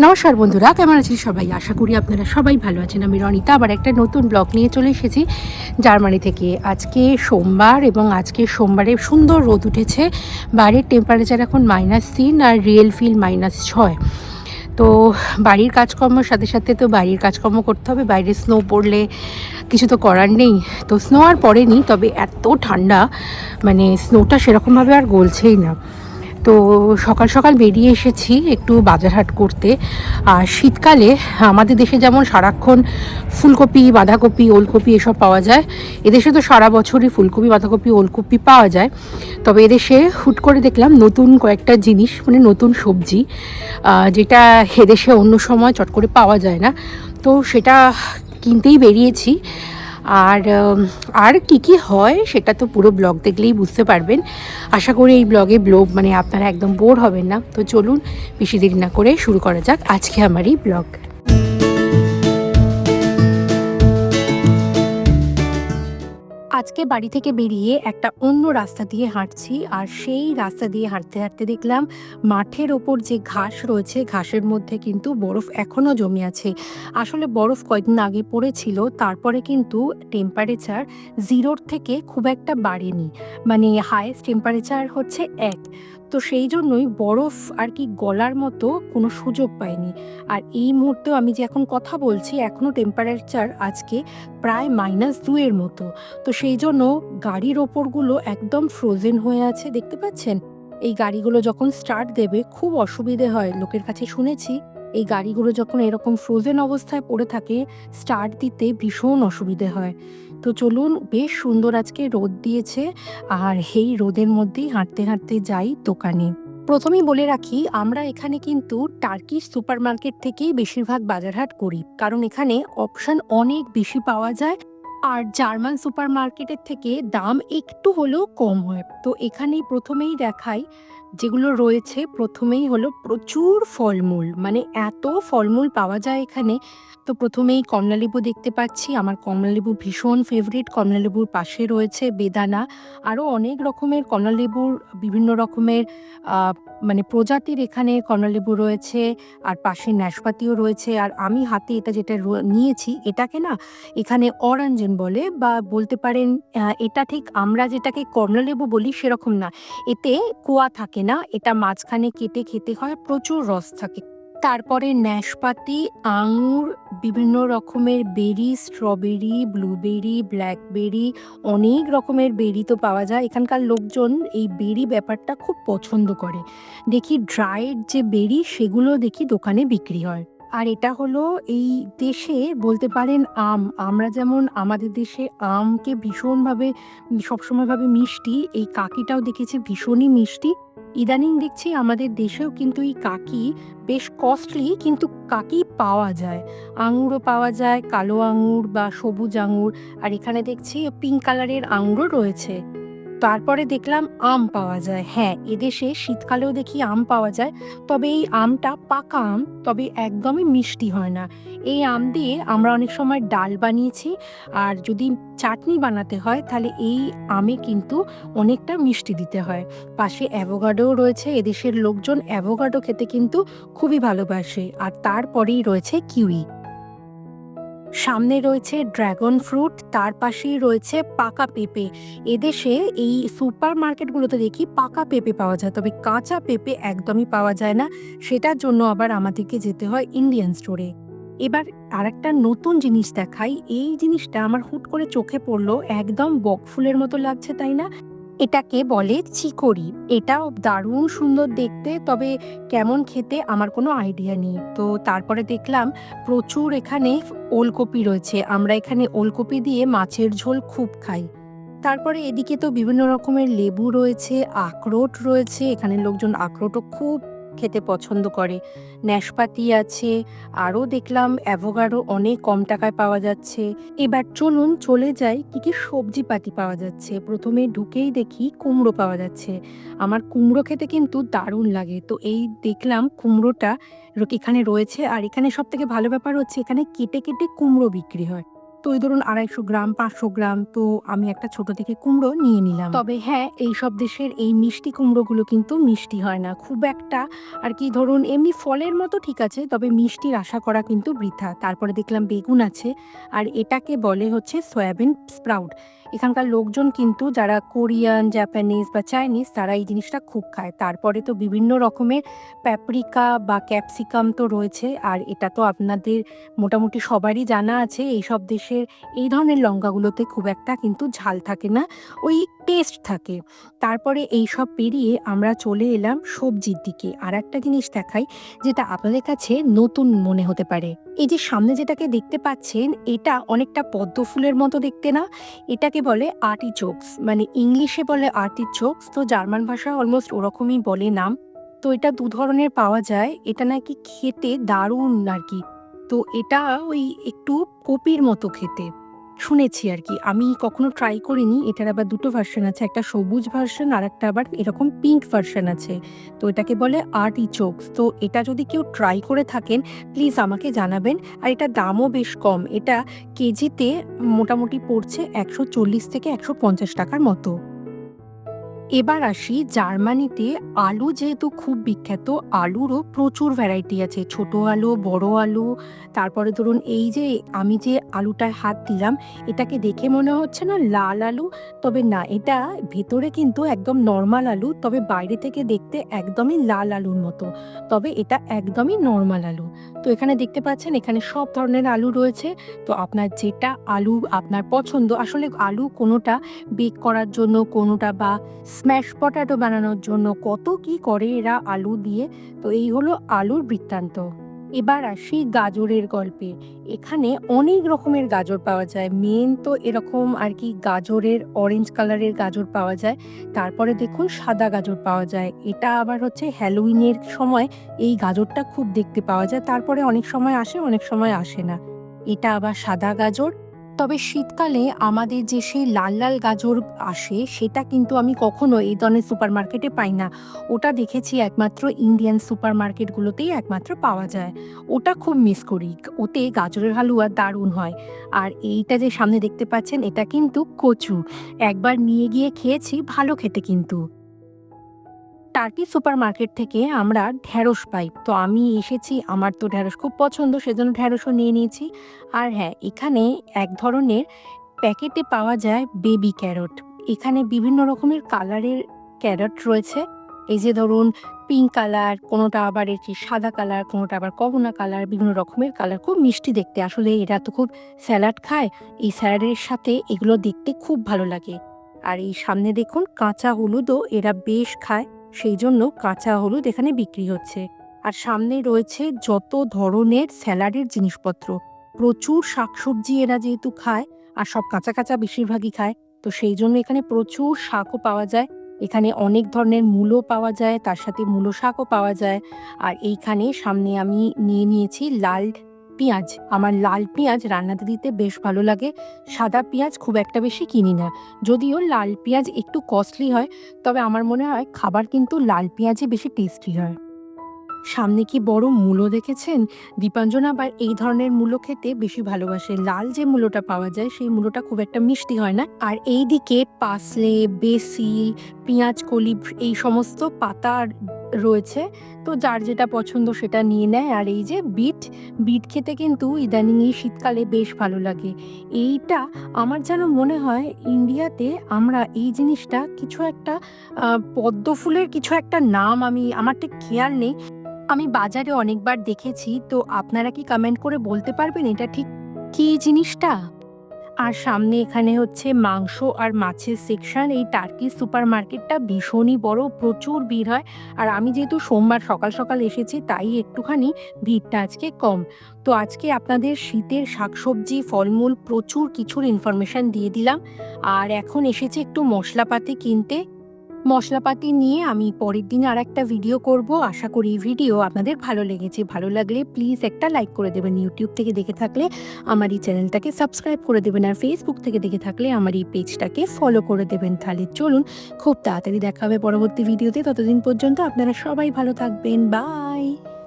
নমস্কার বন্ধুরা, কেমন আছেন সবাই? আশা করি আপনারা সবাই ভালো আছেন। আমি রনিতা আবার একটা নতুন ব্লগ নিয়ে চলে এসেছি জার্মানি থেকে। আজকে সোমবার এবং আজকে সোমবারে সুন্দর রোদ উঠেছে। বাইরের টেম্পারেচার এখন -3 আর রিয়েল ফিল -6। তো বাড়ির কাজকর্মের সাথে সাথে তো বাড়ির কাজকর্ম করতে হবে। বাইরে স্নো পড়লে কিছু তো করার নেই। তো স্নো আর পড়েনি, তবে এত ঠান্ডা, মানে স্নোটা সেরকমভাবে আর গলছেই না। তো সকাল সকাল বেরিয়ে এসেছি একটু বাজারহাট করতে। আর শীতকালে আমাদের দেশে যেমন সারাক্ষণ ফুলকপি, বাঁধাকপি, ওলকপি এসব পাওয়া যায়, এদেশে তো সারা বছরই ফুলকপি, বাঁধাকপি, ওলকপি পাওয়া যায়। তবে এদেশে হুট করে দেখলাম নতুন কয়েকটা জিনিস, মানে নতুন সবজি, যেটা এদেশে অন্য সময় চট করে পাওয়া যায় না। তো সেটা কিনতেই বেরিয়েছি। আর আর কি হয় সেটা তো পুরো ব্লগ দেখলেই বুঝতে পারবেন। আশা করি এই ব্লগে মানে আপনারা একদম বোর হবেন না। তো চলুন বেশি দেরি না করে শুরু করা যাক আজকে আমার এই ব্লগ। আজকে বাড়ি থেকে বেরিয়ে একটা অন্য রাস্তা দিয়ে হাঁটছি, আর সেই রাস্তা দিয়ে হাঁটতে হাঁটতে দেখলাম মাঠের ওপর যে ঘাস রয়েছে, ঘাসের মধ্যে কিন্তু বরফ এখনও জমে আছে। আসলে বরফ কয়েকদিন আগে পড়েছিল, তারপরে কিন্তু টেম্পারেচার 0-র থেকে খুব একটা বাড়েনি, মানে হায়েস্ট টেম্পারেচার হচ্ছে 1। তো সেই জন্যই বরফ আর কি গলার মতো কোনো সুযোগ পায়নি। আর এই মুহূর্তেও আমি যে এখন কথা বলছি, এখনও টেম্পারেচার আজকে প্রায় -2-এর মতো। তো সেই জন্য গাড়ির ওপরগুলো একদম ফ্রোজেন হয়ে আছে, দেখতে পাচ্ছেন? এই গাড়িগুলো যখন স্টার্ট দেবে খুব অসুবিধে হয়। লোকের কাছে শুনেছি এই গাড়িগুলো যখন এরকম ফ্রোজেন অবস্থায় পড়ে থাকে, স্টার্ট দিতে ভীষণ অসুবিধে হয়। তো চলুন, বেশ সুন্দর আজকে রোদ দিয়েছে, আর এই রোদের মধ্যেই হাঁটতে হাঁটতে যাই দোকানে। প্রথমেই বলে রাখি, আমরা এখানে কিন্তু টার্কিশ সুপার মার্কেট থেকেই বেশিরভাগ বাজারহাট করি, কারণ এখানে অপশন অনেক বেশি পাওয়া যায়। আর জার্মান সুপার মার্কেটের থেকে দাম একটু হলেও কম হয়। তো এখানেই প্রথমেই দেখাই যেগুলো রয়েছে, প্রথমেই হলো প্রচুর ফলমূল, মানে এত ফলমূল পাওয়া যায় এখানে। তো প্রথমেই কমলালেবু দেখতে পাচ্ছি, আমার কমলালেবু ভীষণ ফেভারিট। কমলালেবুর পাশে রয়েছে বেদানা, আরও অনেক রকমের কমলালেবুর বিভিন্ন রকমের আহ, মানে প্রজাতির এখানে কমলালেবু রয়েছে। আর পাশে নাশপাতিও রয়েছে। আর আমি হাতে এটা যেটা নিয়েছি, এটাকে না এখানে অরেঞ্জন বলে, বা বলতে পারেন এটা ঠিক আমরা যেটাকে কমলালেবু বলি সেরকম না। এতে কোয়া থাকে না, এটা মাঝখানে কেটে খেতে হয়, প্রচুর রস থাকে। তারপরে নাশপাতি, আঙুর, বিভিন্ন রকমের বেরি, স্ট্রবেরি, ব্লুবেরি, ব্ল্যাকবেরি, অনেক রকমের বেরি তো পাওয়া যায়। এখানকার লোকজন এই বেরি ব্যাপারটা খুব পছন্দ করে। দেখি ড্রাইড যে বেরি, সেগুলো দেখি দোকানে বিক্রি হয়। আর এটা হলো এই দেশে বলতে পারেন আম। আমরা যেমন আমাদের দেশে আমকে ভীষণভাবে সবসময় ভাবে মিষ্টি, এই কাকিটাও দেখেছি ভীষণই মিষ্টি। ইদানিং দেখছি আমাদের দেশেও কিন্তু এই কাকি বেশ কস্টলি, কিন্তু কাকি পাওয়া যায়। আঙুরও পাওয়া যায়, কালো আঙুর বা সবুজ আঙুর। আর এখানে দেখছি পিঙ্ক কালারের আঙুরও রয়েছে। তারপরে দেখলাম আম পাওয়া যায়। হ্যাঁ, এদেশে শীতকালেও দেখি আম পাওয়া যায়। তবে এই আমটা পাকা আম, তবে একদমই মিষ্টি হয় না। এই আম দিয়ে আমরা অনেক সময় ডাল বানিয়েছি। আর যদি চাটনি বানাতে হয় তাহলে এই আমে কিন্তু অনেকটা মিষ্টি দিতে হয়। পাশে অ্যাভোকাডোও রয়েছে। এদেশের লোকজন অ্যাভোকাডো খেতে কিন্তু খুবই ভালোবাসে। আর তারপরেই রয়েছে কিউই। সামনে রয়েছে ড্রাগন ফ্রুট, তার পাশেই রয়েছে পাকা পেঁপে। এদেশে এই সুপার মার্কেটগুলোতে দেখি পাকা পেঁপে পাওয়া যায়, তবে কাঁচা পেঁপে একদমই পাওয়া যায় না। সেটার জন্য আবার আমাদেরকে যেতে হয় ইন্ডিয়ান স্টোরে। এবার আরেকটা নতুন জিনিস দেখাই। এই জিনিসটা আমার হুট করে চোখে পড়লো, একদম বকফুলের মতো লাগছে, তাই না? এটাকে বলে চিকোরি। এটাও দারুণ সুন্দর দেখতে, তবে কেমন খেতে আমার কোনো আইডিয়া নেই। তো তারপরে দেখলাম প্রচুর এখানে ওলকপি রয়েছে। আমরা এখানে ওলকপি দিয়ে মাছের ঝোল খুব খাই। তারপরে এদিকে তো বিভিন্ন রকমের লেবু রয়েছে, আখরোট রয়েছে। এখানের লোকজন আখরোটও খুব খেতে পছন্দ করে। নাশপাতি আছে, আরও দেখলাম অ্যাভোকাডো অনেক কম টাকায় পাওয়া যাচ্ছে। এবার চলুন চলে যাই কি সবজিপাতি পাওয়া যাচ্ছে। প্রথমে ঢুকেই দেখি কুমড়ো পাওয়া যাচ্ছে। আমার কুমড়ো খেতে কিন্তু দারুণ লাগে। তো এই দেখলাম কুমড়োটা এখানে রয়েছে। আর এখানে সবথেকে ভালো ব্যাপার হচ্ছে এখানে কেটে কেটে কুমড়ো বিক্রি হয়। তো ওই ধরুন 250 গ্রাম, 500 গ্রাম। তো আমি একটা ছোট থেকে কুমড়ো নিয়ে নিলাম। তবে হ্যাঁ, এইসব দেশের এই মিষ্টি কুমড়োগুলো কিন্তু মিষ্টি হয় না খুব একটা। আর কি ধরুন এমনি ফলের মতো ঠিক আছে, তবে মিষ্টির আশা করা কিন্তু বৃথা। তারপরে দেখলাম বেগুন আছে, আর এটাকে বলে হচ্ছে সয়াবিন স্প্রাউট। এখানকার লোকজন কিন্তু যারা কোরিয়ান, জাপানিজ বা চাইনিজ তারা এই জিনিসটা খুব খায়। তারপরে তো বিভিন্ন রকমের প্যাপরিকা বা ক্যাপসিকাম তো রয়েছে, আর এটা তো আপনাদের মোটামুটি সবারই জানা আছে এইসব দেশের এই ধরনের লঙ্কাগুলোতে খুব একটা কিন্তু ঝাল থাকে না, ওই টেস্ট থাকে। তারপরে এইসব পেরিয়ে আমরা চলে এলাম সবজির দিকে। আর একটা জিনিস দেখাই যেটা আপনাদের কাছে নতুন মনে হতে পারে। এই যে সামনে যেটাকে দেখতে পাচ্ছেন এটা অনেকটা পদ্ম ফুলের মতো দেখতে না? এটাকে বলে আর্টিচোকস, মানে ইংলিশে বলে আর্টিচোকস, তো জার্মান ভাষায় অলমোস্ট ওরকমই বলে নাম। তো এটা ২ ধরনের পাওয়া যায়। এটা নাকি খেতে দারুণ আর কি। তো এটা ওই একটু কপির মতো খেতে। শুনেছি আর কি। আমি কখনো ট্রাই করিনি। এটার আবার ২ টো ভার্সন আছে। একটা সবুজ ভার্সন, আরেকটা আবার এরকম পিঙ্ক ভার্সন আছে। তো এটাকে বলে আর্টিচোকস। তো এটা যদি কেউ ট্রাই করে থাকেন প্লিজ আমাকে জানাবেন। আর এটার দামও বেশ কম। এটা কেজিতে মোটামুটি পড়ছে ১৪০ থেকে ১৫০ টাকার মতো। এবার আসি জার্মানিতে। আলু যেহেতু খুব বিখ্যাত, আলুরও প্রচুর ভ্যারাইটি আছে। ছোট আলু, বড় আলু। তারপরে ধরুন এই যে আমি যে আলুটায় হাত দিলাম, এটাকে দেখে মনে হচ্ছে না লাল আলু, তবে না, এটা ভেতরে কিন্তু একদম নর্মাল আলু, তবে বাইরে থেকে দেখতে একদমই লাল আলুর মতো। তবে এটা একদমই নর্মাল আলু। তো এখানে দেখতে পাচ্ছেন এখানে সব ধরনের আলু রয়েছে। তো আপনার যেটা আলু আপনার পছন্দ, আসলে আলু কোনোটা বেক করার জন্য, কোনোটা বা স্ম্যাশ পটাটো বানানোর জন্য কত কি করে এরা আলু দিয়ে। তো এই হলো আলুর বৃত্তান্ত। এবার আসি গাজরের গল্পে। এখানে অনেক রকমের গাজর পাওয়া যায়। মেন তো এরকম আর কি গাজরের অরেঞ্জ কালারের গাজর পাওয়া যায়। তারপরে দেখুন সাদা গাজর পাওয়া যায়। এটা আবার হচ্ছে হ্যালোউইনের সময় এই গাজরটা খুব দেখতে পাওয়া যায়। তারপরে অনেক সময় আসে, অনেক সময় আসে না। এটা আবার সাদা গাজর। তবে শীতকালে আমাদের যে সেই লাল লাল গাজর আসে সেটা কিন্তু আমি কখনো এই ধরনের সুপারমার্কেটে পাই না। ওটা দেখেছি একমাত্র ইন্ডিয়ান সুপারমার্কেটগুলোতেই একমাত্র পাওয়া যায়। ওটা খুব মিস করি। ওতে গাজরের হালুয়া দারুণ হয়। আর এইটা যে সামনে দেখতে পাচ্ছেন এটা কিন্তু কচু। একবার নিয়ে গিয়ে খেয়েছি, ভালো খেতে কিন্তু। টার্কি সুপারমার্কেট থেকে আমরা ঢ্যাঁড়স পাই। তো আমি এসেছি, আমার তো ঢ্যাঁড়স খুব পছন্দ, সেজন্য ঢ্যাঁড়সও নিয়ে নিয়েছি। আর হ্যাঁ, এখানে এক ধরনের প্যাকেটে পাওয়া যায় বেবি ক্যারট। এখানে বিভিন্ন রকমের কালারের ক্যারট রয়েছে। এই যে ধরুন পিঙ্ক কালার, কোনোটা আবার এটি সাদা কালার, কোনোটা আবার কমলা কালার, বিভিন্ন রকমের কালার। খুব মিষ্টি দেখতে। আসলে এরা তো খুব স্যালাড খায়। এই স্যালাডের সাথে এগুলো দেখতে খুব ভালো লাগে। আর এই সামনে দেখুন কাঁচা হলুদও এরা বেশ খায়। সেই জন্য কাঁচা হলুদ এখানে বিক্রি হচ্ছে। আর সামনে রয়েছে যত ধরনের স্যালাডের জিনিসপত্র। প্রচুর শাকসবজি এরা যেহেতু খায়, আর সব কাঁচা কাঁচা বেশিরভাগই খায়, তো সেই জন্য এখানে প্রচুর শাকও পাওয়া যায়। এখানে অনেক ধরনের মূলো পাওয়া যায়, তার সাথে মূলো শাকও পাওয়া যায়। আর এইখানে সামনে আমি নিয়ে নিয়েছি লাল পেঁয়াজ। আমার লাল পেঁয়াজ রান্নাতে দিতে বেশ ভালো লাগে। সাদা পেঁয়াজ খুব একটা বেশি কিনি না, যদিও লাল পেঁয়াজ একটু কস্টলি হয়। তবে আমার মনে হয় খাবার কিন্তু লাল পেঁয়াজে বেশি টেস্টি হয়। সামনে কি বড় মূলো দেখেছেন? দীপাঞ্জন আবার এই ধরনের মূলো খেতে বেশি ভালোবাসে। লাল যে মূলোটা পাওয়া যায় সেই মূলোটা খুব একটা মিষ্টি হয় না। আর এইদিকে পাসলে, বেসিল, পেঁয়াজ কলি এই সমস্ত পাতা রয়েছে। তো যার যেটা পছন্দ সেটা নিয়ে নেয়। আর এই যে বিট, বিট খেতে কিন্তু ইদানিং এই শীতকালে বেশ ভালো লাগে। এইটা আমার যেন মনে হয় ইন্ডিয়াতে আমরা এই জিনিসটা কিছু একটা পদ্ম ফুলের কিছু একটা নাম আমার ঠিক খেয়াল নেই। আমি বাজারে অনেকবার দেখেছি। তো আপনারা কি কমেন্ট করে বলতে পারবেন এটা ঠিক কী জিনিসটা? আর সামনে এখানে হচ্ছে মাংস আর মাছের সেকশন। এই টার্কি সুপারমার্কেটটা ভীষণই বড়, প্রচুর ভিড় হয়। আর আমি যেহেতু সোমবার সকাল সকাল এসেছি তাই একটুখানি ভিড়টা আজকে কম। তো আজকে আপনাদের শীতের শাকসবজি, ফলমূল প্রচুর কিছুর ইনফরমেশন দিয়ে দিলাম। আর এখন এসেছি একটু মশলাপাতি কিনতে। মশলাপাতি নিয়ে আমি পরের দিন আরেকটা ভিডিও করব। আশা করি এই ভিডিও আপনাদের ভালো লেগেছে। ভালো লাগলে প্লিজ একটা লাইক করে দেবেন। ইউটিউব থেকে দেখে থাকলে আমার এই চ্যানেলটাকে সাবস্ক্রাইব করে দেবেন। আর ফেসবুক থেকে দেখে থাকলে আমার এই পেজটাকে ফলো করে দেবেন। তাহলে চলুন, খুব তাড়াতাড়ি দেখা হবে পরবর্তী ভিডিওতে। ততদিন পর্যন্ত আপনারা সবাই ভালো থাকবেন। বাই।